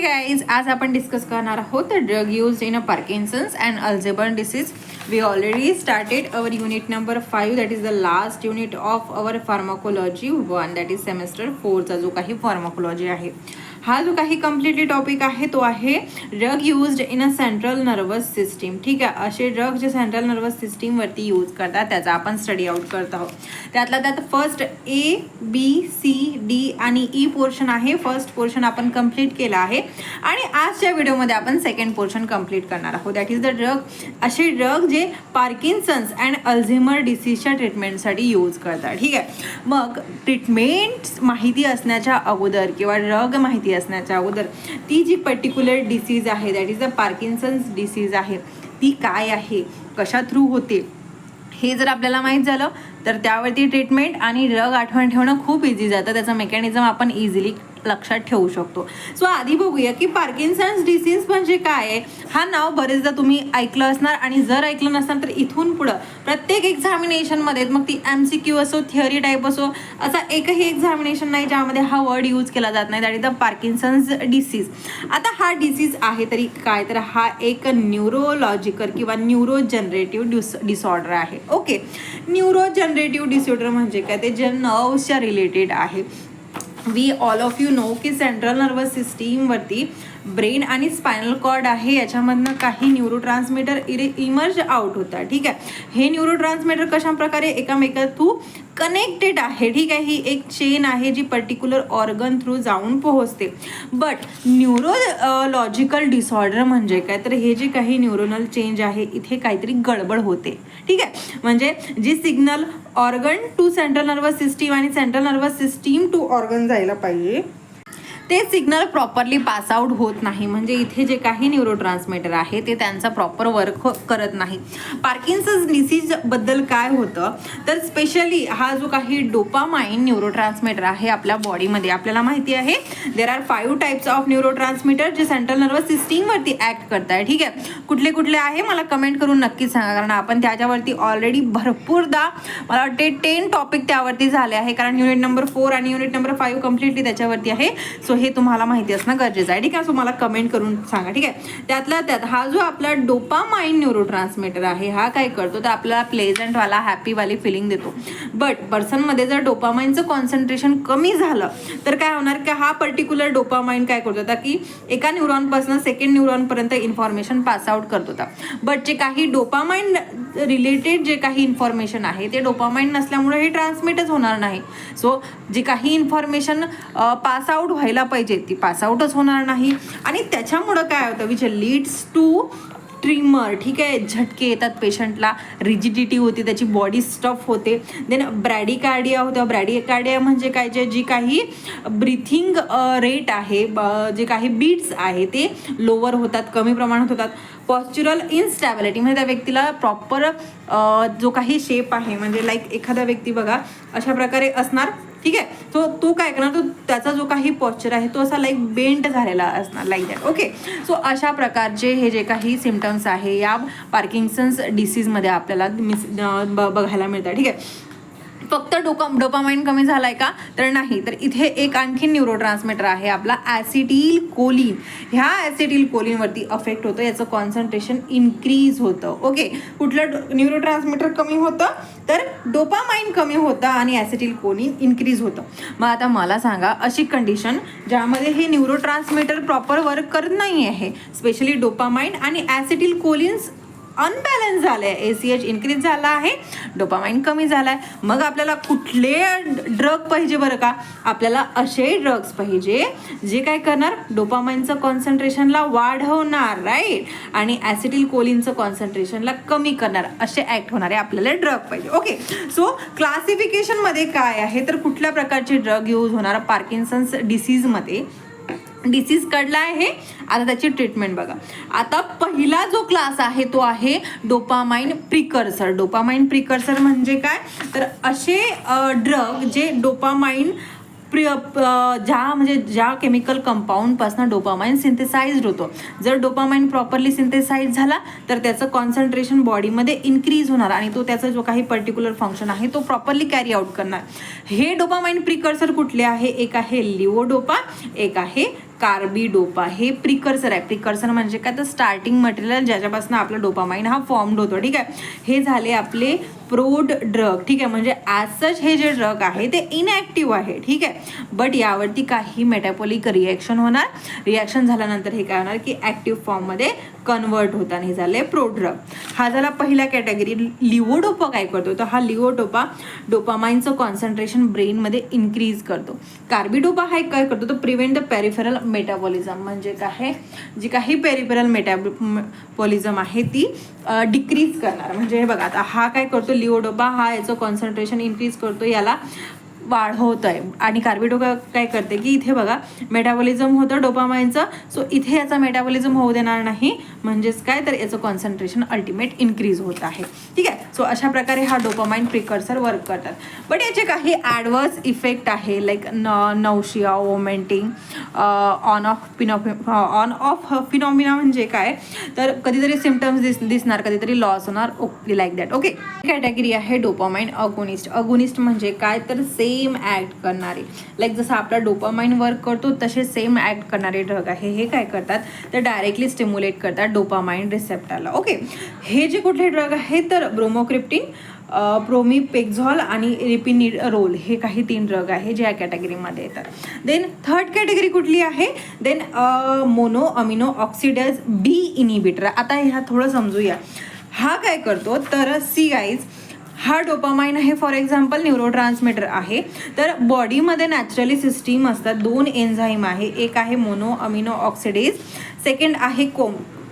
Guys, आज आपण discuss करणार आहोत drug use in a Parkinson's and Alzheimer disease. We already started our unit number 5, that is the last unit of our pharmacology 1, that is semester 4 चा जो काही pharmacology आहे. हा जो काही कम्प्लिटली टॉपिक आहे तो आहे drug used in a central nervous system. ठीक आहे, असे ड्रग जे सेंट्रल नर्वस सिस्टीम वरती यूज करतात त्याचा आपण स्टडी आउट करत आहोत. त्यातला त्यात first A B C D आणि ई पोर्शन आहे. फर्स्ट पोर्शन आपण कंप्लीट केला आहे आणि आजच्या व्हिडिओमध्ये आपण सेकंड पोर्शन कंप्लीट करणार आहोत. दॅट इज द ड्रग, असे ड्रग जे पार्किन्सन्स अँड अल्झायमर डिसीजच्या ट्रीटमेंटसाठी यूज करतात. ठीक आहे, मग ट्रीटमेंट माहिती असण्याच्या अगोदर किंवा ड्रग माहिती असण्याच्या अगोदर ती जी पर्टिक्युलर डिसीज आहे that is the Parkinson's disease आहे ती काय आहे, कशा थ्रू होते, हे जर आपल्याला माहीत झालं तर त्यावरती ट्रीटमेंट आणि ड्रग आठवण ठेवणं खूप इझी जातं. त्याचं मेकॅनिझम आपण इझिली लक्षात ठेवू शकतो. सो आधी बघूया की पार्किन्सन्स डिसीज म्हणजे काय आहे. हा नाव बरेचदा तुम्ही ऐकलं असणार आणि जर ऐकलं नसणार तर इथून पुढं प्रत्येक एक्झामिनेशनमध्ये, मग ती MCQ असो, थिअरी टाईप असो, असा एकही एक्झामिनेशन नाही ज्यामध्ये हा वर्ड यूज केला जात नाही. That is the Parkinson's disease. आता हा डिसीज आहे तरी काय, तर हा एक न्यूरोलॉजिकल किंवा न्यूरो जनरेटिव्ह डिसऑर्डर आहे. ओके, न्यूरो जनरेटिव्ह डिसऑर्डर म्हणजे काय, ते जे नर्व्सच्या रिलेटेड आहे. We all of you know की सेंट्रल नर्वस सिस्टीमवरती ब्रेन आणि स्पायनल कॉर्ड आहे, याच्यामधनं काही न्यूरो ट्रान्समीटर इमर्ज आउट होतात. ठीक आहे, हे न्यूरो ट्रान्समीटर कशा प्रकारे एकामेका थ्रू कनेक्टेड आहे. ठीक आहे, ही एक चेन आहे जी पर्टिक्युलर ऑर्गन थ्रू जाऊन पोहोचते. बट न्यूरोलॉजिकल डिसऑर्डर म्हणजे काय, तर हे जे काही न्यूरोनल चेंज आहे इथे काहीतरी गडबड होते. ठीक आहे, म्हणजे जी signal organ to central nervous system आणि central nervous system to organ जायला पाहिजे ते सिग्नल प्रॉपरली पास आउट होत नाही. म्हणजे इथे जे काही न्यूरो ट्रान्समीटर आहे ते त्यांचा प्रॉपर वर्क करत नाही. पार्किन्सन्स डिसीजबद्दल काय होतं तर स्पेशली हा जो काही डोपामाइन न्यूरो ट्रान्समीटर आहे आपल्या बॉडीमध्ये, आपल्याला माहिती आहे there are 5 types of neuro transmitter जे सेंट्रल नर्वस सिस्टीमवरती ॲक्ट करतात. ठीक आहे, कुठले कुठले आहे मला कमेंट करून नक्की सांगा, कारण आपण त्याच्यावरती ऑलरेडी भरपूरदा मला वाटते 10 टॉपिक त्यावरती झाले आहे, कारण युनिट नंबर 4 आणि युनिट नंबर 5 कम्प्लिटली त्याच्यावरती आहे. सो हे तुम्हाला माहिती असणं गरजेचं आहे. ठीक आहे, सो मला कमेंट करून सांगा. ठीक आहे, त्यातला त्यात हा जो आपला डोपामाइन न्यूरो ट्रान्समीटर आहे हा काय करतो तर आपल्याला प्लेझंटवाला हॅपीवाली फिलिंग देतो. बट पर्सनमध्ये जर डोपामाइनचं कॉन्सन्ट्रेशन कमी झालं तर काय होणार की हा पर्टिक्युलर डोपामाइन काय करत होता की एका न्यूरॉनपासून सेकंड न्यूरॉनपर्यंत इन्फॉर्मेशन पास आउट करत होता. बट जे काही डोपामाइन रिलेटेड जे काही इन्फॉर्मेशन आहे ते डोपामाइन नसल्यामुळे हे ट्रान्समिटच होणार नाही. सो जी काही इन्फॉर्मेशन पास आउट व्हायला पाहिजे ती पास आउटच होणार नाही आणि त्याच्यामुळं काय होतं विच लीड्स टू ट्रिमर. ठीक आहे, झटके येतात पेशंटला, रिजिडिटी होते, त्याची बॉडी स्टफ होते. देन ब्रॅडिकार्डिया होतं. ब्रॅडिकार्डिया म्हणजे काय, जे जी काही ब्रिथिंग रेट आहे, जे काही बीट्स आहे ते लोअर होतात, कमी प्रमाणात होतात. पॉस्च्युरल इनस्टॅबिलिटी म्हणजे त्या व्यक्तीला प्रॉपर जो काही शेप आहे, म्हणजे लाईक एखादा व्यक्ती बघा अशा प्रकारे असणार. ठीक आहे, सो तो काय करणार, तो त्याचा जो काही पॉस्चर आहे तो असा लाईक बेंट झालेला असणार लाईक दॅट. ओके, सो अशा प्रकारचे हे जे काही सिम्पटम्स आहे या पार्किन्सन्स डिसीजमध्ये आपल्याला बघायला मिळतात. ठीक आहे, फक्त डोपामाइन कमी झालाय का तर नाही, तर इथे एक आणखी न्यूरो ट्रान्समीटर आहे आपला ॲसिटिल कोलिन. ह्या ॲसिटिल कोलिनवरती अफेक्ट होतं, याचं कॉन्सन्ट्रेशन इन्क्रीज होतं. ओके, कुठलं न्यूरो ट्रान्समीटर कमी होतं तर डोपामाइन कमी होतं आणि ॲसिटिल कोलिन इन्क्रीज होतं. मग आता मला सांगा अशी कंडिशन ज्यामध्ये हे न्यूरो ट्रान्समीटर प्रॉपर वर्क करत नाही आहे, स्पेशली डोपामाइन आणि ॲसिटिल कोलिन्स अनबॅलन्स झाले आहे, ACH इन्क्रीज झाला आहे, डोपामाइन कमी झाला आहे. मग आपल्याला कुठले ड्रग पाहिजे बरं का, आपल्याला असे ड्रग्स पाहिजे जे काय करणार, डोपामाइनचं कॉन्सन्ट्रेशनला वाढवणार, राईट, आणि ॲसिटिल कोलिनचं कॉन्सन्ट्रेशनला कमी करणार, असे ॲक्ट होणारे आपल्याला ड्रग पाहिजे. ओके, सो क्लासिफिकेशनमध्ये काय आहे तर कुठल्या प्रकारचे ड्रग यूज होणार पार्किन्सन्स डिसीजमध्ये. डिसीज कडला आहे, आता त्याची ट्रीटमेंट बघा. आता पहिला जो क्लास आहे तो आहे डोपामाइन प्रिकर्सर. डोपामाइन प्रिकर्सर म्हणजे काय तर असे ड्रग जे डोपामाइन ज्या केमिकल कंपाऊंडपासून डोपामाइन सिंथेसाइज्ड होतो. जर डोपामाइन प्रॉपरली सिंथेसाइज झाला तर त्याचं कॉन्सन्ट्रेशन बॉडीमध्ये इन्क्रीज होणार आणि तो त्याचा जो काही पर्टिक्युलर फंक्शन आहे तो प्रॉपरली कॅरी आउट करणार. हे डोपामाइन प्रिकर्सर कुठले आहे, एक आहे लिओडोपा, एक आहे कार्बिडोपा हे प्रिकर्सर आहे. प्रिकर्सर म्हणजे काय तर स्टार्टिंग मटेरियल ज्याच्यापासून आपला डोपामाइन हा फॉर्म्ड होतो. ठीक आहे, हे झाले आपले प्रोड ड्रग. ठीक आहे, म्हणजे ॲज सच हे जे ड्रग आहे ते इनॲक्टिव्ह आहे. ठीक आहे, बट यावरती काही मेटाबॉलिक रिॲक्शन होणार. रिॲक्शन झाल्यानंतर हे काय होणार की ॲक्टिव्ह फॉर्ममध्ये कन्वर्ट होतात. हे झाले प्रोड ड्रग. हा झाला पहिला कॅटेगरी. लिओडोपा काय करतो, तर हा लिओडोपा डोपामाइनचं कॉन्सन्ट्रेशन ब्रेनमध्ये इन्क्रीज करतो. कार्बिडोपा हा काय करतो, तो प्रिव्हेंट द पेरिफेरल मेटाबॉलिझम, म्हणजे काय जी काही पेरिफेरल मेटाबॉलिझम आहे ती डिक्रीज करणार. म्हणजे हे बघा, आता हा काय करतो लिओडोपा, हा याचं कॉन्सन्ट्रेशन इन्क्रीज करतो, याला वाढवत आहे. आणि कार्बिडोपा काय करते की इथे बघा मेटाबॉलिझम होतं डोपामाइनचं, सो इथे याचा मेटाबॉलिझम होऊ देणार नाही, म्हणजेच काय तर याचं कॉन्सन्ट्रेशन अल्टिमेट इन्क्रीज होत आहे. ठीक आहे, सो अशा प्रकारे हा डोपामाइन प्रिकर्सर वर्क करतात. बट याचे काही ॲडवर्स इफेक्ट आहे, like nausea, vomiting, on off phenomena. म्हणजे काय तर कधीतरी सिम्पटम्स दिसणार, कधीतरी लॉस होणार, okay, like that. Okay, category आहे डोपामाइन अगोनिस्ट. अगोनिस्ट म्हणजे काय तर सेम ॲक्ट करणारे, लाईक जसं आपला डोपामाइन वर्क करतो तसे सेम ॲक्ट करणारे ड्रग आहे. हे काय करतात तर डायरेक्टली स्टिम्युलेट करतात डोपामाइन रिसेप्टरला. ओके, हे जे कुठले ड्रग आहे तर ब्रोमोक्रिप्टिन, प्रोमिपेक्झॉल आणि रिपिनिडरोल हे काही 3 ड्रग आहे जे या कॅटेगरीमध्ये येतात. देन थर्ड कॅटेगरी कुठली आहे, देन मोनो अमिनो ऑक्सिडेज बी इनिबिटर. आता ह्या थोडं समजूया. हा काय करतो तर सी गाईज, हा डोपामाइन आहे फॉर एक्झाम्पल न्यूरोट्रान्समीटर आहे. तर बॉडीमध्ये नॅचरली सिस्टीम असतात, 2 एन्झाईम आहे, एक आहे मोनो अमिनो ऑक्सिडेज, सेकंड आहे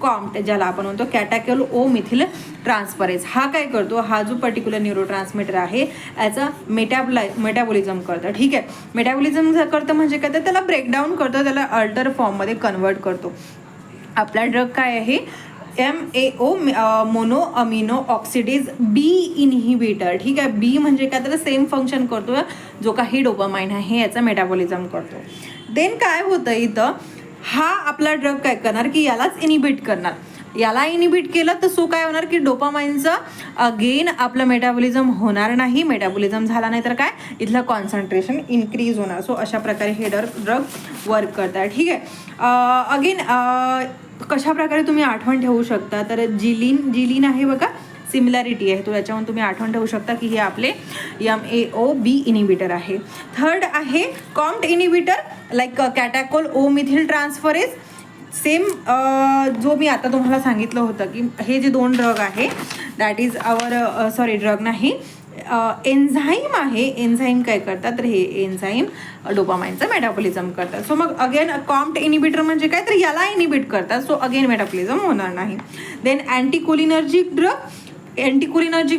कॉम्ट ज्याला आपण म्हणतो कॅटाकोल ओ मिथिल ट्रान्सफरेज. हा काय करतो, हा जो पर्टिक्युलर न्यूरोट्रान्समीटर आहे याचा मेटाबॉलिझम करतं. ठीक आहे, मेटाबॉलिझम करतं म्हणजे काय तर त्याला ब्रेकडाऊन करतो, त्याला अल्टर फॉर्ममध्ये कन्वर्ट करतो. आपला ड्रग काय आहे MAO मोनो अमिनो ऑक्सिडेज बी इनहिबिटर. ठीक आहे, बी म्हणजे काय तर सेम फंक्शन करतो जो काही डोपामाइन आहे याचा मेटाबॉलिझम करतो. देन काय होतं इथं, हा आपला ड्रग काय करणार की यालाच इनिबिट करणार. याला इनिबिट केलं तर सो काय होणार की डोपामाइनचं अगेन आपलं मेटाबॉलिझम होणार नाही. मेटाबॉलिझम झाला नाही तर काय इथलं कॉन्सन्ट्रेशन इन्क्रीज होणार. सो अशा प्रकारे हे ड्रग वर्क करतात. ठीक आहे, अगेन कशा प्रकारे तुम्ही आठवण ठेवू शकता तर जिलिन आहे बघा, सिमिलॅरिटी आहे तो, याच्यावरून तुम्ही आठवण ठेवू शकता की हे आपले MAO-B इनिबिटर आहे. थर्ड आहे कॉम्ट इनिबिटर, लाईक कॅटाकोल ओ मिथिल ट्रान्सफरेज. सेम जो मी आता तुम्हाला सांगितलं होतं की हे जे 2 ड्रग आहे दॅट इज आवर ड्रग नाही, एन्झाईम आहे. एन्झाईम काय करतात तर हे एन्झाईम डोपामाइनचं मेटाबॉलिझम करतात. सो मग अगेन कॉम्ट इनिबिटर म्हणजे काय तर याला इनिबिट करतात, सो अगेन मेटाबॉलिझम होणार नाही. देन अँटीकोलिनर्जिक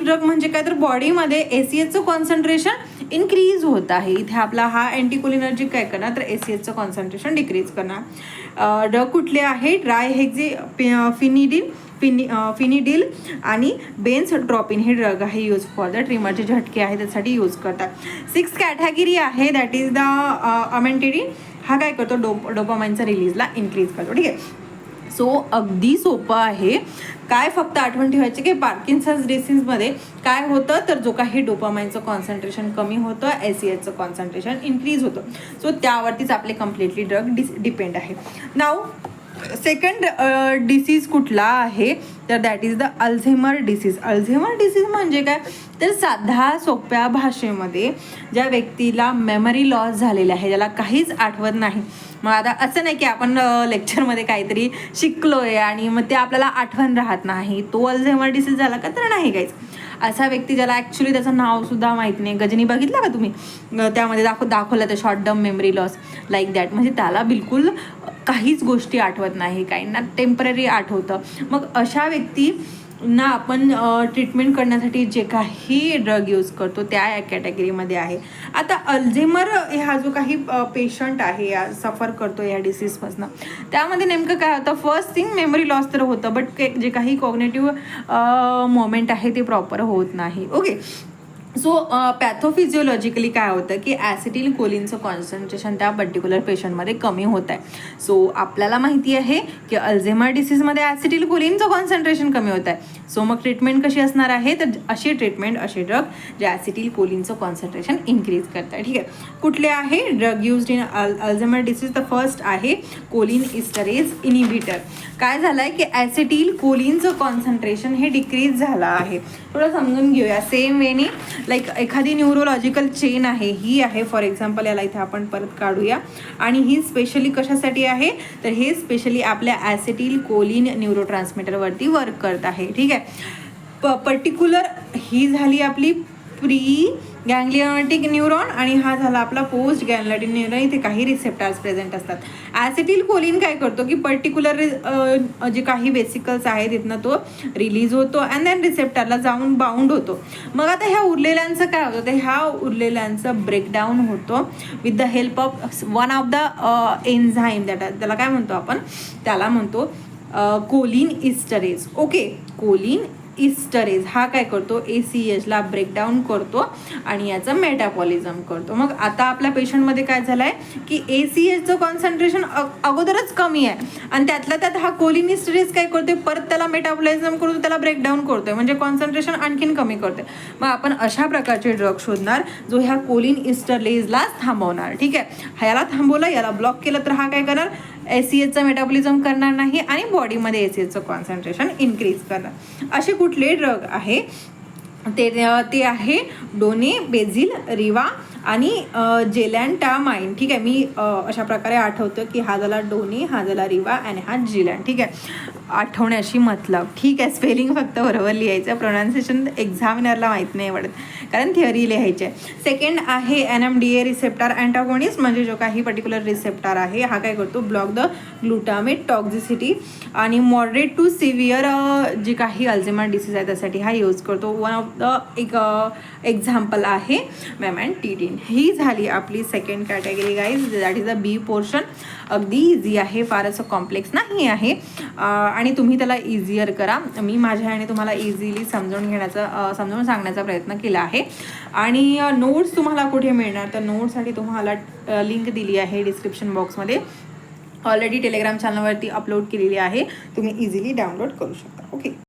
ड्रग म्हणजे काय तर बॉडीमध्ये ACHचं कॉन्सन्ट्रेशन इन्क्रीज होत आहे. इथे आपला हा अँटीकोलिनर्जिक काय करणार तर ACHचं कॉन्सन्ट्रेशन डिक्रीज करणार. ड्रग कुठले आहे, फिनिडिल आणि बेन्झोट्रोपिन हे ड्रग आहे यूज फॉर द ट्रिमरचे झटके आहे त्यासाठी यूज करतात. 6th कॅटेगरी आहे दॅट इज द अमेंटेडिन. हा काय करतो डोपामाइनचा रिलीजला इन्क्रीज करतो. ठीक आहे, सो अगदी सोपं आहे. काय फक्त आठवण ठेवायची की पार्किन्सन्स डिसीजमध्ये काय होतं तर जो काही डोपामाइनचं कॉन्सन्ट्रेशन कमी होतं, ACHचं कॉन्सन्ट्रेशन इन्क्रीज होतं. सो त्यावरतीच आपले कम्प्लिटली ड्रग डिपेंड आहे. नाव सेकंड डिसीज कुठला आहे तर that is the Alzheimer disease. Alzheimer disease म्हणजे काय तर साध्या सोप्या भाषेमध्ये ज्या व्यक्तीला मेमरी लॉस झालेला आहे, ज्याला काहीच आठवत नाही. मग आता असं नाही की आपण लेक्चरमध्ये काहीतरी शिकलोय आणि मग ते आपल्याला आठवण राहत नाही, तो अल्झायमर डिसीज झाला का तर नाही काहीच. असा व्यक्ती ज्याला ॲक्च्युली त्याचं नावसुद्धा माहीत नाही. गजनी बघितला का तुम्ही, त्यामध्ये दाखवलं तर short term memory loss like that, म्हणजे त्याला बिलकुल काहीच गोष्टी आठवत नाही, काहींना टेम्पररी आठवतं. मग अशा व्यक्तींना आपण ट्रीटमेंट करण्यासाठी जे काही ड्रग यूज करतो त्या या कॅटेगरीमध्ये आहे. आता अल्झायमर हा जो काही पेशंट आहे या सफर करतो या डिसीजपासून, त्यामध्ये नेमकं काय होतं, फर्स्ट थिंग मेमरी लॉस तर होतं, बट जे काही कॉग्नेटिव्ह मोमेंट आहे ते प्रॉपर होत नाही. ओके, सो पॅथोफिजिओलॉजिकली काय होतं की ॲसिटिल कोलिनचं कॉन्सन्ट्रेशन त्या पर्टिक्युलर पेशंटमध्ये कमी होत आहे. सो आपल्याला माहिती आहे की अल्झायमर डिसीजमध्ये ॲसिटिल कोलिनचं कॉन्सन्ट्रेशन कमी होत आहे. सो मग ट्रीटमेंट कशी असणार आहे, तर अशी ट्रीटमेंट, असे ड्रग जे ॲसिटिल कोलिनचं कॉन्सन्ट्रेशन इन्क्रीज करतात. ठीक आहे, कुठले आहे drug used in Alzheimer disease? तर फर्स्ट आहे कोलिन इस्टरेज इनिबिटर. काय झालं आहे की ॲसिटिल कोलिनचं कॉन्सन्ट्रेशन हे डिक्रीज झालं आहे. थोडं समजून घेऊया. सेम वेनी लाईक एखादी न्यूरोलॉजिकल चेन आहे, ही आहे फॉर एक्झाम्पल, याला इथे आपण परत काढूया. आणि ही स्पेशली कशासाठी आहे, तर हे स्पेशली आपल्या ॲसिटिल कोलिन न्यूरोट्रान्समीटरवरती वर्क करत आहे. ठीक आहे, पर्टिक्युलर ही झाली आपली प्री गँग्लियोनेटिक न्यूरॉन आणि हा झाला आपला पोस्ट गँग्लियोनेटिक न्यूरॉन. इथे काही रिसेप्टर्स प्रेझेंट असतात. ॲसिटिल कोलिन काय करतो की पर्टिक्युलर जे काही वेसिकल्स आहेत तिथनं तो रिलीज होतो अँड देन रिसेप्टरला जाऊन बाउंड होतो. मग आता ह्या उरलेल्यांचं काय होतं, तर ह्या उरलेल्यांचं ब्रेकडाऊन होतो with the help of one of the enzyme. त्याला काय म्हणतो आपण, त्याला म्हणतो choline esterase. Okay, choline esterase हा काय करतो, ACHला ब्रेकडाऊन करतो आणि याचं मेटाबॉलिझम करतो. मग आता आपल्या पेशंटमध्ये काय झालं आहे की ACHचं कॉन्सन्ट्रेशन अगोदरच कमी आहे आणि त्यातल्या त्यात हा कोलिन इस्टरेज काय करतोय, परत त्याला मेटाबॉलिझम करतो, त्याला ब्रेकडाऊन करतोय, म्हणजे कॉन्सन्ट्रेशन आणखीन कमी करतोय. मग आपण अशा प्रकारचे ड्रग शोधणार जो ह्या कोलिन इस्टरेजलाच थांबवणार. ठीक आहे, ह्याला थांबवलं, याला ब्लॉक केलं तर हा काय करणार, ACHचं मेटाबॉलिझम करणार नाही आणि बॉडीमध्ये ACHचं कॉन्सन्ट्रेशन इन्क्रीज करणार. असे कुठले ड्रग आहे, ते आहे डोने, बेझिल, रिवा आणि जेलॅन्टामाइन. ठीक आहे, मी अशा प्रकारे आठवतं की हा झाला डोने, हा झाला रिवा आणि हा जिलॅन. ठीक आहे, आठवण्याशी मतलब. ठीक आहे, स्पेलिंग फक्त बरोबर लिहायचं, प्रोनाऊन्सिएशन एक्झामिनरला माहीत नाही पडत कारण थिअरी लिहायची आहे. सेकंड आहे NMDA रिसेप्टर अँटागोनिस्ट, म्हणजे जो काही पर्टिक्युलर रिसेप्टर आहे हा काय करतो, ब्लॉक द ग्लुटामेट टॉक्झिसिटी आणि मॉडरेट टू सिव्हिअर जी काही अल्झायमर डिसीज आहे त्यासाठी हा यूज करतो. वन ऑफ द एक एक्झाम्पल आहे मेमॅन्टिडिन. ही झाली आपली second category guys, that is the B portion. अगदी इझी आहे, फार असं कॉम्प्लेक्स नाही आहे आणि तुम्ही त्याला इझियर करा. मी माझ्या ह्याने तुम्हाला इझिली समजून सांगण्याचा प्रयत्न केला आहे. आणि नोट्स तुम्हाला कुठे मिळणार, तर नोट्ससाठी तुम्हाला लिंक दिली आहे डिस्क्रिप्शन बॉक्समध्ये. ऑलरेडी टेलिग्राम चॅनलवरती अपलोड केलेली आहे, तुम्ही इझिली डाउनलोड करू शकता. ओके.